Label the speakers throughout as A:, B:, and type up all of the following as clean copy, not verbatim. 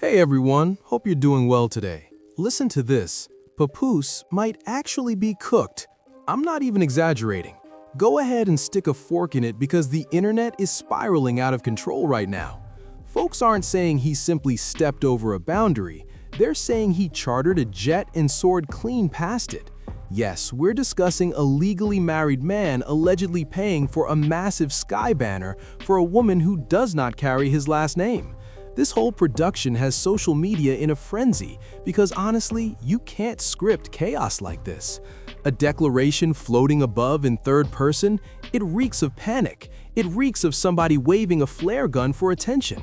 A: Hey everyone, hope you're doing well today. Listen to this. Papoose might actually be cooked. I'm not even exaggerating. Go ahead and stick a fork in it because the internet is spiraling out of control right now. Folks aren't saying he simply stepped over a boundary. They're saying he chartered a jet and soared clean past it. Yes, we're discussing a legally married man allegedly paying for a massive sky banner for a woman who does not carry his last name. This whole production has social media in a frenzy because honestly, you can't script chaos like this. A declaration floating above in third person, it reeks of panic. It reeks of somebody waving a flare gun for attention.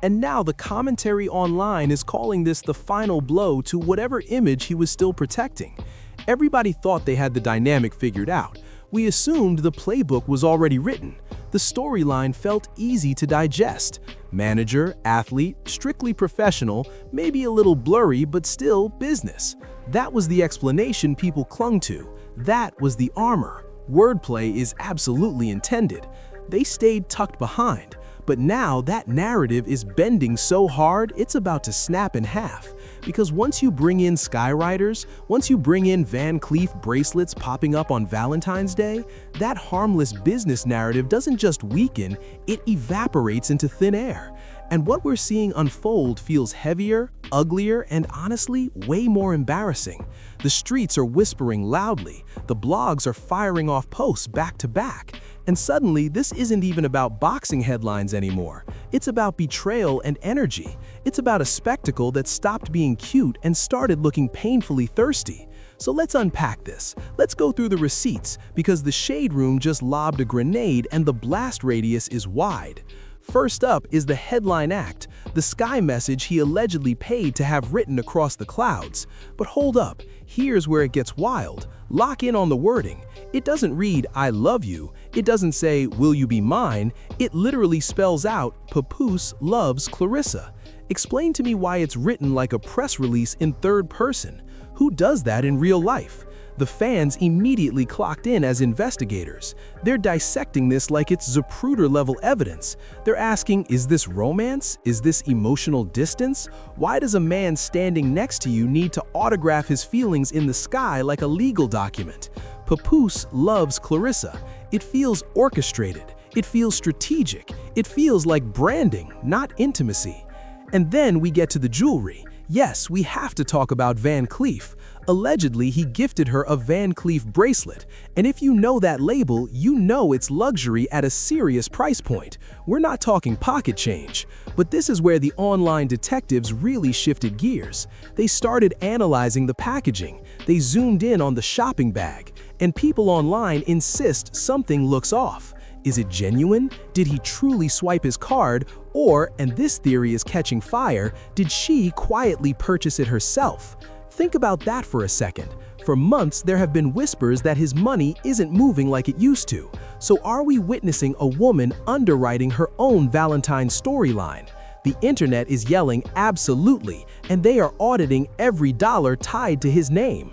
A: And now the commentary online is calling this the final blow to whatever image he was still protecting. Everybody thought they had the dynamic figured out. We assumed the playbook was already written. The storyline felt easy to digest. Manager, athlete, strictly professional, maybe a little blurry, but still business. That was the explanation people clung to. That was the armor. Wordplay is absolutely intended. They stayed tucked behind. But now that narrative is bending so hard, it's about to snap in half. Because once you bring in Skyriders, once you bring in Van Cleef bracelets popping up on Valentine's Day, that harmless business narrative doesn't just weaken, it evaporates into thin air. And what we're seeing unfold feels heavier, uglier, and honestly, way more embarrassing. The streets are whispering loudly, the blogs are firing off posts back to back. And suddenly, this isn't even about boxing headlines anymore. It's about betrayal and energy. It's about a spectacle that stopped being cute and started looking painfully thirsty. So let's unpack this. Let's go through the receipts, because the shade room just lobbed a grenade and the blast radius is wide. First up is the headline act, the sky message he allegedly paid to have written across the clouds. But hold up, here's where it gets wild. Lock in on the wording. It doesn't read, "I love you." It doesn't say, "Will you be mine?" It literally spells out, "Papoose loves Claressa." Explain to me why it's written like a press release in third person. Who does that in real life? The fans immediately clocked in as investigators. They're dissecting this like it's Zapruder-level evidence. They're asking, is this romance? Is this emotional distance? Why does a man standing next to you need to autograph his feelings in the sky like a legal document? Papoose loves Claressa. It feels orchestrated. It feels strategic. It feels like branding, not intimacy. And then we get to the jewelry. Yes, we have to talk about Van Cleef. Allegedly, he gifted her a Van Cleef bracelet, and if you know that label, you know it's luxury at a serious price point. We're not talking pocket change. But this is where the online detectives really shifted gears. They started analyzing the packaging. They zoomed in on the shopping bag, and people online insist something looks off. Is it genuine? Did he truly swipe his card? Or, and this theory is catching fire, did she quietly purchase it herself? Think about that for a second. For months, there have been whispers that his money isn't moving like it used to. So are we witnessing a woman underwriting her own Valentine's storyline? The internet is yelling absolutely, and they are auditing every dollar tied to his name.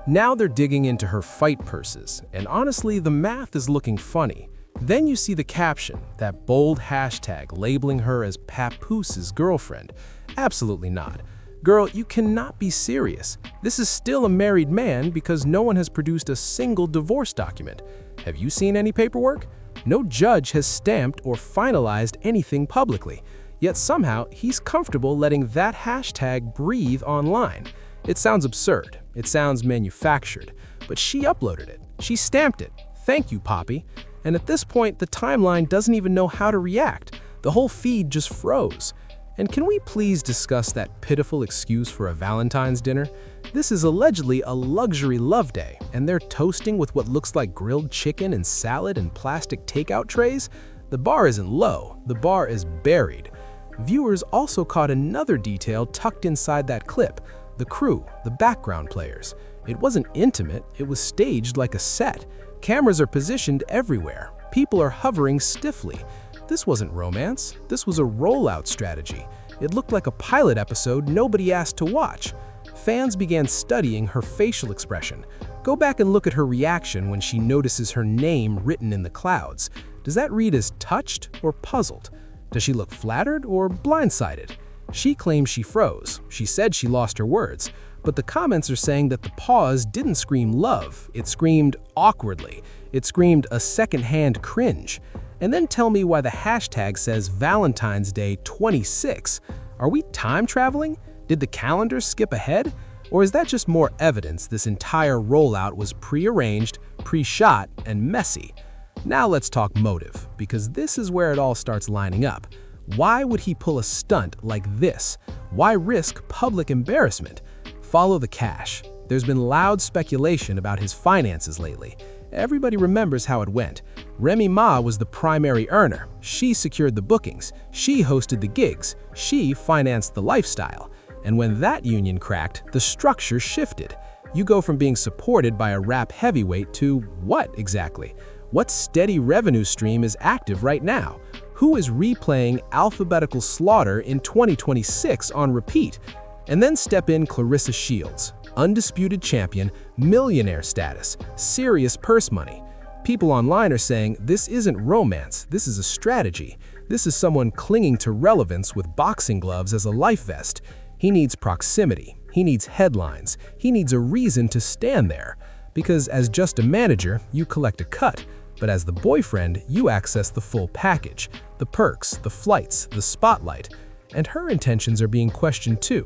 A: Now they're digging into her fight purses, and honestly, the math is looking funny. Then you see the caption, that bold hashtag labeling her as Papoose's girlfriend. Absolutely not. Girl, you cannot be serious. This is still a married man because no one has produced a single divorce document. Have you seen any paperwork? No judge has stamped or finalized anything publicly. Yet somehow, he's comfortable letting that hashtag breathe online. It sounds absurd. It sounds manufactured. But she uploaded it. She stamped it. Thank you, Poppy. And at this point, the timeline doesn't even know how to react. The whole feed just froze. And can we please discuss that pitiful excuse for a Valentine's dinner? This is allegedly a luxury love day, and they're toasting with what looks like grilled chicken and salad in plastic takeout trays? The bar isn't low, the bar is buried. Viewers also caught another detail tucked inside that clip: the crew, the background players. It wasn't intimate, it was staged like a set. Cameras are positioned everywhere. People are hovering stiffly. This wasn't romance. This was a rollout strategy. It looked like a pilot episode nobody asked to watch. Fans began studying her facial expression. Go back and look at her reaction when she notices her name written in the clouds. Does that read as touched or puzzled? Does she look flattered or blindsided? She claims she froze. She said she lost her words. But the comments are saying that the pause didn't scream love. It screamed awkwardly. It screamed a secondhand cringe. And then tell me why the hashtag says Valentine's Day 26. Are we time traveling? Did the calendar skip ahead? Or is that just more evidence this entire rollout was pre-arranged, pre-shot, and messy? Now let's talk motive, because this is where it all starts lining up. Why would he pull a stunt like this? Why risk public embarrassment? Follow the cash. There's been loud speculation about his finances lately. Everybody remembers how it went. Remy Ma was the primary earner. She secured the bookings. She hosted the gigs. She financed the lifestyle. And when that union cracked, the structure shifted. You go from being supported by a rap heavyweight to what exactly? What steady revenue stream is active right now? Who is replaying alphabetical slaughter in 2026 on repeat? And then step in Claressa Shields, undisputed champion, millionaire status, serious purse money. People online are saying this isn't romance, this is a strategy. This is someone clinging to relevance with boxing gloves as a life vest. He needs proximity, he needs headlines, he needs a reason to stand there. Because as just a manager, you collect a cut, but as the boyfriend, you access the full package, the perks, the flights, the spotlight. And her intentions are being questioned too.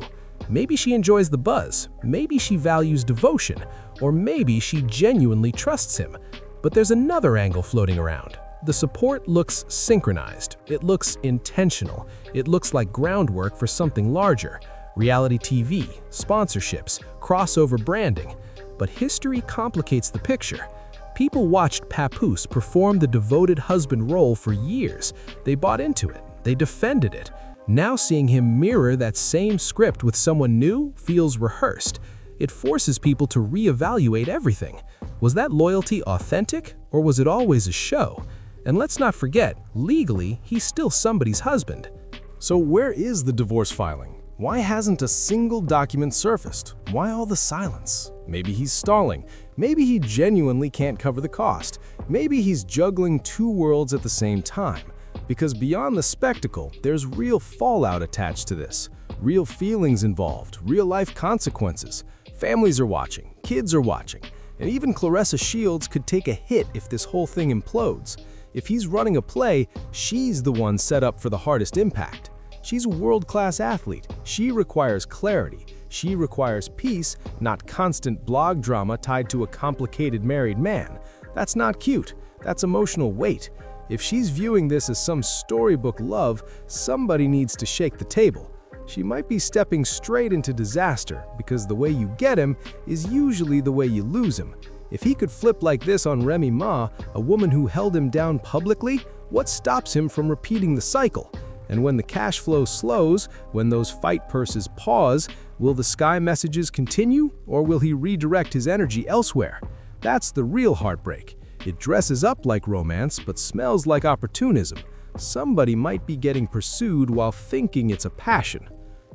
A: Maybe she enjoys the buzz, maybe she values devotion, or maybe she genuinely trusts him. But there's another angle floating around. The support looks synchronized, it looks intentional, it looks like groundwork for something larger. Reality TV, sponsorships, crossover branding. But history complicates the picture. People watched Papoose perform the devoted husband role for years. They bought into it, they defended it. Now seeing him mirror that same script with someone new feels rehearsed. It forces people to reevaluate everything. Was that loyalty authentic, or was it always a show? And let's not forget, legally, he's still somebody's husband.
B: So where is the divorce filing? Why hasn't a single document surfaced? Why all the silence? Maybe he's stalling. Maybe he genuinely can't cover the cost. Maybe he's juggling two worlds at the same time. Because beyond the spectacle, there's real fallout attached to this. Real feelings involved, real-life consequences. Families are watching, kids are watching, and even Claressa Shields could take a hit if this whole thing implodes. If he's running a play, she's the one set up for the hardest impact. She's a world-class athlete. She requires clarity. She requires peace, not constant blog drama tied to a complicated married man. That's not cute. That's emotional weight. If she's viewing this as some storybook love, somebody needs to shake the table. She might be stepping straight into disaster, because the way you get him is usually the way you lose him. If he could flip like this on Remy Ma, a woman who held him down publicly, what stops him from repeating the cycle? And when the cash flow slows, when those fight purses pause, will the sky messages continue, or will he redirect his energy elsewhere? That's the real heartbreak. It dresses up like romance, but smells like opportunism. Somebody might be getting pursued while thinking it's a passion.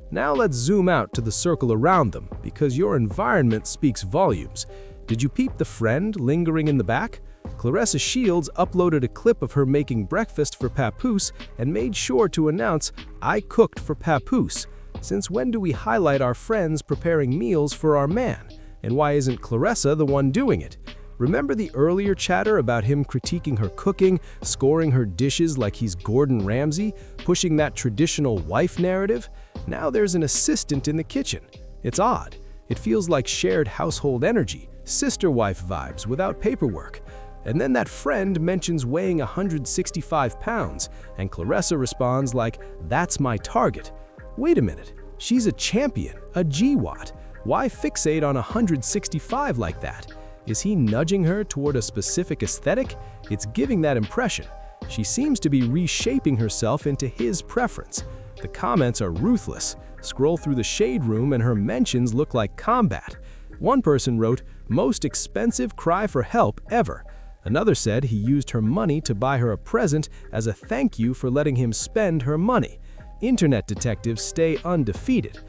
B: Now let's zoom out to the circle around them, because your environment speaks volumes. Did you peep the friend lingering in the back? Claressa Shields uploaded a clip of her making breakfast for Papoose and made sure to announce, "I cooked for Papoose." Since when do we highlight our friends preparing meals for our man? And why isn't Claressa the one doing it? Remember the earlier chatter about him critiquing her cooking, scoring her dishes like he's Gordon Ramsay, pushing that traditional wife narrative? Now there's an assistant in the kitchen. It's odd. It feels like shared household energy, sister-wife vibes without paperwork. And then that friend mentions weighing 165 pounds, and Claressa responds like, "That's my target." Wait a minute, she's a champion, a GWAT. Why fixate on 165 like that? Is he nudging her toward a specific aesthetic? It's giving that impression. She seems to be reshaping herself into his preference. The comments are ruthless. Scroll through the shade room and her mentions look like combat. One person wrote, "Most expensive cry for help ever." Another said he used her money to buy her a present as a thank you for letting him spend her money. Internet detectives stay undefeated.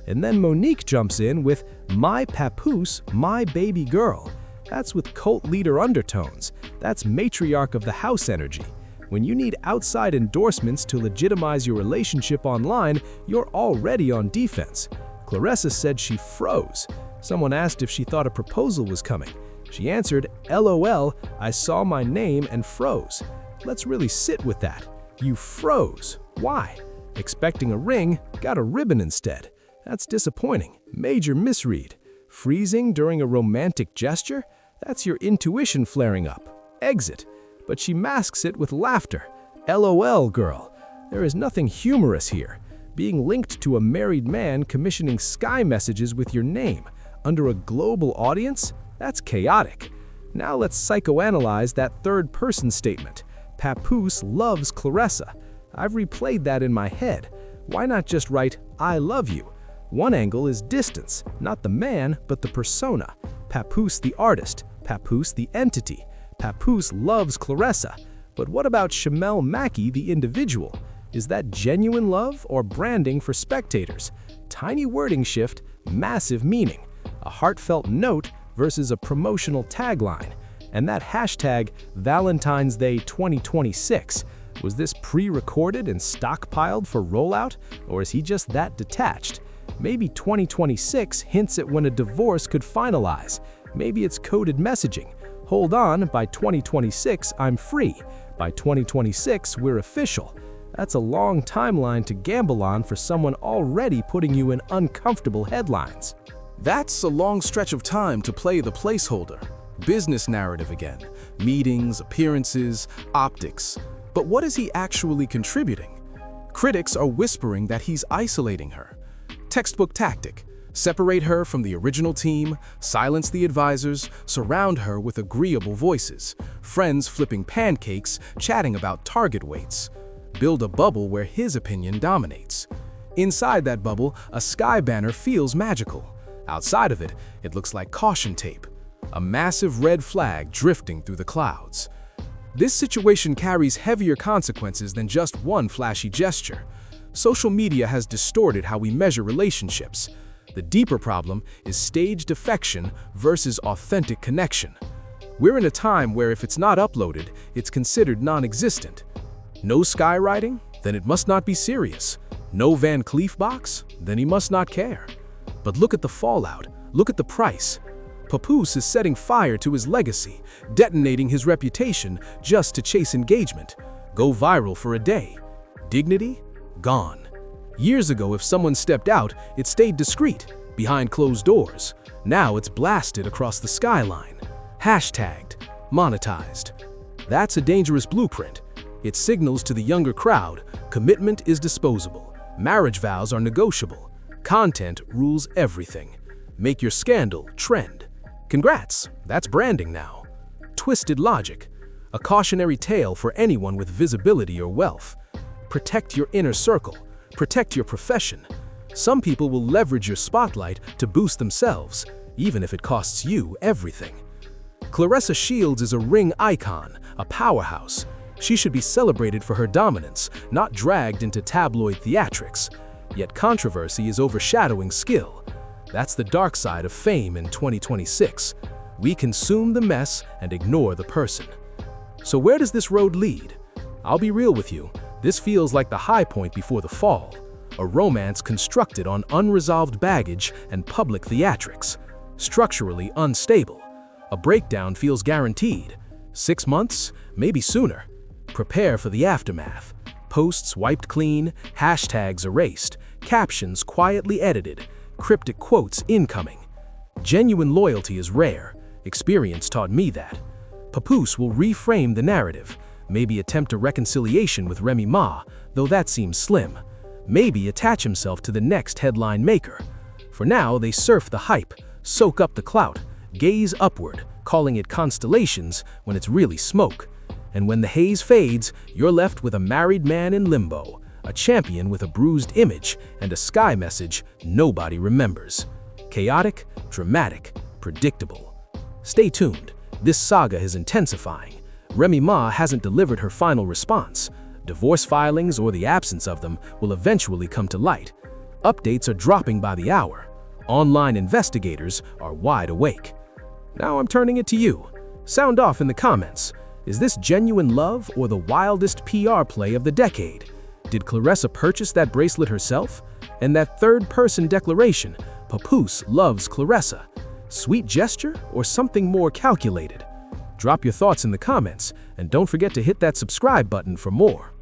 B: And then Monique jumps in with, "My Papoose, my baby girl." That's with cult leader undertones. That's matriarch of the house energy. When you need outside endorsements to legitimize your relationship online, you're already on defense. Claressa said she froze. Someone asked if she thought a proposal was coming. She answered, "LOL, I saw my name and froze." Let's really sit with that. You froze. Why? Expecting a ring, got a ribbon instead. That's disappointing. Major misread. Freezing during a romantic gesture? That's your intuition flaring up. Exit. But she masks it with laughter. LOL, girl. There is nothing humorous here. Being linked to a married man commissioning sky messages with your name under a global audience? That's chaotic. Now let's psychoanalyze that third-person statement. Papoose loves Claressa. I've replayed that in my head. Why not just write, "I love you"? One angle is distance, not the man, but the persona. Papoose the artist, Papoose the entity. Papoose loves Claressa. But what about Shamel Mackey the individual? Is that genuine love or branding for spectators? Tiny wording shift, massive meaning. A heartfelt note versus a promotional tagline. And that hashtag Valentine's Day 2026, was this pre-recorded and stockpiled for rollout, or is he just that detached? Maybe 2026 hints at when a divorce could finalize. Maybe it's coded messaging. Hold on, by 2026 I'm free. By 2026 we're official. That's a long timeline to gamble on for someone already putting you in uncomfortable headlines.
A: That's a long stretch of time to play the placeholder. Business narrative again. Meetings, appearances, optics. But what is he actually contributing? Critics are whispering that he's isolating her. Textbook tactic. Separate her from the original team, silence the advisors, surround her with agreeable voices, friends flipping pancakes, chatting about target weights. Build a bubble where his opinion dominates. Inside that bubble, a sky banner feels magical. Outside of it, it looks like caution tape, a massive red flag drifting through the clouds. This situation carries heavier consequences than just one flashy gesture. Social media has distorted how we measure relationships. The deeper problem is staged affection versus authentic connection. We're in a time where if it's not uploaded, it's considered non-existent. No skywriting? Then it must not be serious. No Van Cleef box? Then he must not care. But look at the fallout. Look at the price. Papoose is setting fire to his legacy, detonating his reputation just to chase engagement. Go viral for a day. Dignity? Gone. Years ago, if someone stepped out, it stayed discreet, behind closed doors. Now it's blasted across the skyline. Hashtagged, monetized. That's a dangerous blueprint. It signals to the younger crowd, commitment is disposable. Marriage vows are negotiable. Content rules everything. Make your scandal trend. Congrats, that's branding now. Twisted logic. A cautionary tale for anyone with visibility or wealth. Protect your inner circle. Protect your profession. Some people will leverage your spotlight to boost themselves, even if it costs you everything. Claressa Shields is a ring icon, a powerhouse. She should be celebrated for her dominance, not dragged into tabloid theatrics. Yet controversy is overshadowing skill. That's the dark side of fame in 2026. We consume the mess and ignore the person. So where does this road lead? I'll be real with you. This feels like the high point before the fall. A romance constructed on unresolved baggage and public theatrics. Structurally unstable. A breakdown feels guaranteed. 6 months? Maybe sooner. Prepare for the aftermath. Posts wiped clean, hashtags erased, captions quietly edited, cryptic quotes incoming. Genuine loyalty is rare. Experience taught me that. Papoose will reframe the narrative. Maybe attempt a reconciliation with Remy Ma, though that seems slim. Maybe attach himself to the next headline maker. For now, they surf the hype, soak up the clout, gaze upward, calling it constellations when it's really smoke. And when the haze fades, you're left with a married man in limbo, a champion with a bruised image, and a sky message nobody remembers. Chaotic, dramatic, predictable. Stay tuned. This saga is intensifying. Remy Ma hasn't delivered her final response. Divorce filings or the absence of them will eventually come to light. Updates are dropping by the hour. Online investigators are wide awake. Now I'm turning it to you. Sound off in the comments.
B: Is this genuine love or the wildest PR play of the decade? Did Claressa purchase that bracelet herself? And that third-person declaration, Papoose loves Claressa. Sweet gesture or something more calculated? Drop your thoughts in the comments, and don't forget to hit that subscribe button for more.